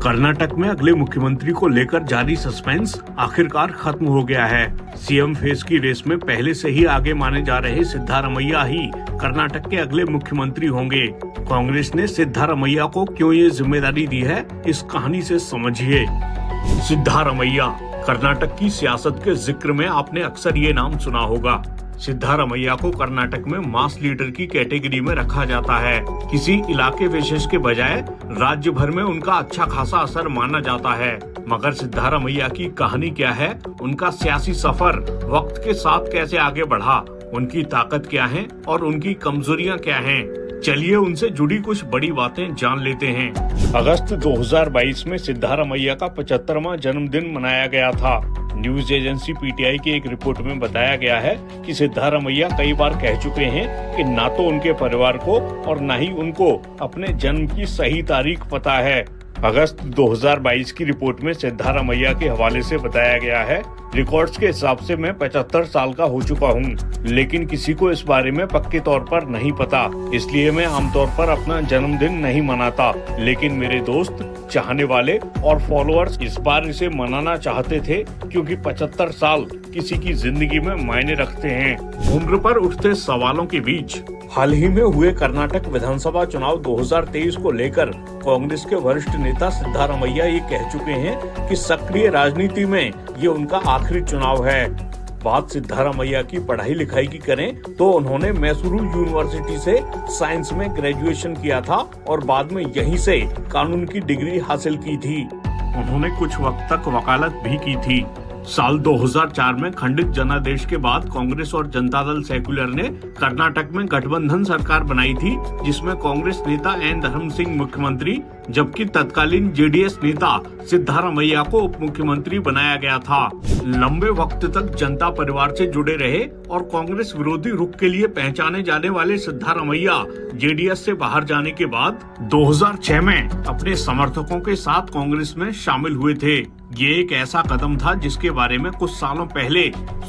कर्नाटक में अगले मुख्यमंत्री को लेकर जारी सस्पेंस आखिरकार खत्म हो गया है। सीएम फेस की रेस में पहले से ही आगे माने जा रहे सिद्धारमैया ही कर्नाटक के अगले मुख्यमंत्री होंगे। कांग्रेस ने सिद्धारमैया को क्यों ये जिम्मेदारी दी है, इस कहानी से समझिए। सिद्धारमैया, कर्नाटक की सियासत के जिक्र में आपने अक्सर ये नाम सुना होगा। सिद्धारमैया को कर्नाटक में मास लीडर की कैटेगरी में रखा जाता है। किसी इलाके विशेष के बजाय राज्य भर में उनका अच्छा खासा असर माना जाता है। मगर सिद्धारमैया की कहानी क्या है, उनका सियासी सफर वक्त के साथ कैसे आगे बढ़ा, उनकी ताकत क्या है और उनकी कमजोरियां क्या हैं, चलिए उनसे जुड़ी कुछ बड़ी बातें जान लेते हैं। अगस्त 2022 में सिद्धारमैया का 75वां जन्मदिन मनाया गया था। न्यूज एजेंसी पीटीआई की एक रिपोर्ट में बताया गया है कि सिद्धारमैया कई बार कह चुके हैं कि ना तो उनके परिवार को और न ही उनको अपने जन्म की सही तारीख पता है। अगस्त 2022 की रिपोर्ट में सिद्धारमैया के हवाले से बताया गया है, रिकॉर्ड्स के हिसाब से मैं 75 साल का हो चुका हूँ, लेकिन किसी को इस बारे में पक्के तौर पर नहीं पता, इसलिए मैं आमतौर पर अपना जन्मदिन नहीं मनाता। लेकिन मेरे दोस्त, चाहने वाले और फॉलोअर्स इस बार इसे मनाना चाहते थे, क्योंकि 75 साल किसी की जिंदगी में मायने रखते हैं। उम्र पर उठते सवालों के बीच हाल ही में हुए कर्नाटक विधानसभा चुनाव 2023 को लेकर कांग्रेस के वरिष्ठ नेता सिद्धारमैया ये कह चुके हैं कि सक्रिय राजनीति में ये उनका आखिरी चुनाव है। बात सिद्धारमैया की पढ़ाई लिखाई की करें तो उन्होंने मैसूरू यूनिवर्सिटी से साइंस में ग्रेजुएशन किया था और बाद में यहीं से कानून की डिग्री हासिल की थी। उन्होंने कुछ वक्त तक वकालत भी की थी। साल 2004 में खंडित जनादेश के बाद कांग्रेस और जनता दल सेक्युलर ने कर्नाटक में गठबंधन सरकार बनाई थी, जिसमें कांग्रेस नेता एन धर्म सिंह मुख्यमंत्री जबकि तत्कालीन जेडीएस नेता सिद्धारमैया को उप मुख्यमंत्री बनाया गया था। लंबे वक्त तक जनता परिवार से जुड़े रहे और कांग्रेस विरोधी रुख के लिए पहचाने जाने वाले सिद्धारमैया जेडीएस से बाहर जाने के बाद 2006 में अपने समर्थकों के साथ कांग्रेस में शामिल हुए थे। ये एक ऐसा कदम था जिसके बारे में कुछ सालों पहले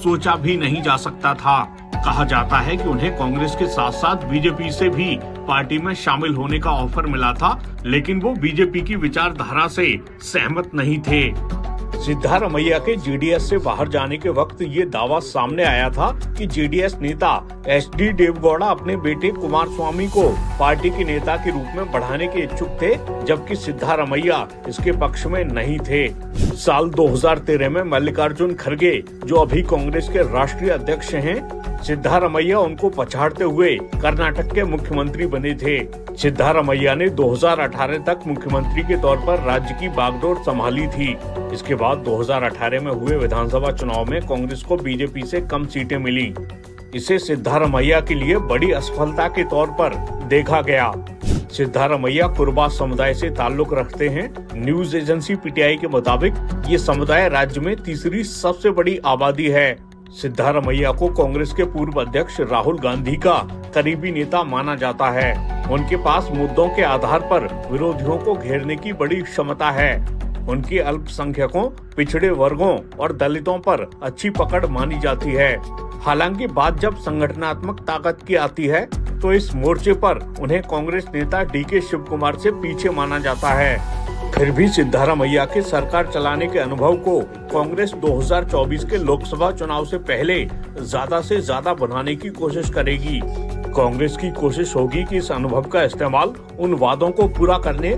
सोचा भी नहीं जा सकता था। कहा जाता है कि उन्हें कांग्रेस के साथ साथ बीजेपी से भी पार्टी में शामिल होने का ऑफर मिला था, लेकिन वो बीजेपी की विचारधारा से सहमत नहीं थे। सिद्धारमैया के जेडीएस से बाहर जाने के वक्त ये दावा सामने आया था कि जेडीएस नेता एचडी देवेगौड़ा अपने बेटे कुमारस्वामी को पार्टी के नेता के रूप में बढ़ाने के इच्छुक थे, जबकि सिद्धारमैया इसके पक्ष में नहीं थे। साल 2013 में मल्लिकार्जुन खड़गे, जो अभी कांग्रेस के राष्ट्रीय अध्यक्ष हैं, सिद्धारमैया उनको पछाड़ते हुए कर्नाटक के मुख्यमंत्री बने थे। सिद्धारमैया ने 2018 तक मुख्यमंत्री के तौर पर राज्य की बागडोर संभाली थी। इसके बाद 2018 में हुए विधानसभा चुनाव में कांग्रेस को बीजेपी से कम सीटें मिली। इसे सिद्धारमैया के लिए बड़ी असफलता के तौर पर देखा गया। सिद्धारमैया कुरबा समुदाय से ताल्लुक रखते हैं। न्यूज एजेंसी पीटीआई के मुताबिक ये समुदाय राज्य में तीसरी सबसे बड़ी आबादी है। सिद्धारमैया को कांग्रेस के पूर्व अध्यक्ष राहुल गांधी का करीबी नेता माना जाता है। उनके पास मुद्दों के आधार पर विरोधियों को घेरने की बड़ी क्षमता है। उनकी अल्पसंख्यकों, पिछड़े वर्गों और दलितों पर अच्छी पकड़ मानी जाती है। हालांकि बात जब संगठनात्मक ताकत की आती है तो इस मोर्चे पर उन्हें कांग्रेस नेता डीके शिव कुमार से पीछे माना जाता है। फिर भी सिद्धारमैया के सरकार चलाने के अनुभव को कांग्रेस 2024 के लोकसभा चुनाव से पहले ज्यादा से ज्यादा बनाने की कोशिश करेगी। कांग्रेस की कोशिश होगी कि इस अनुभव का इस्तेमाल उन वादों को पूरा करने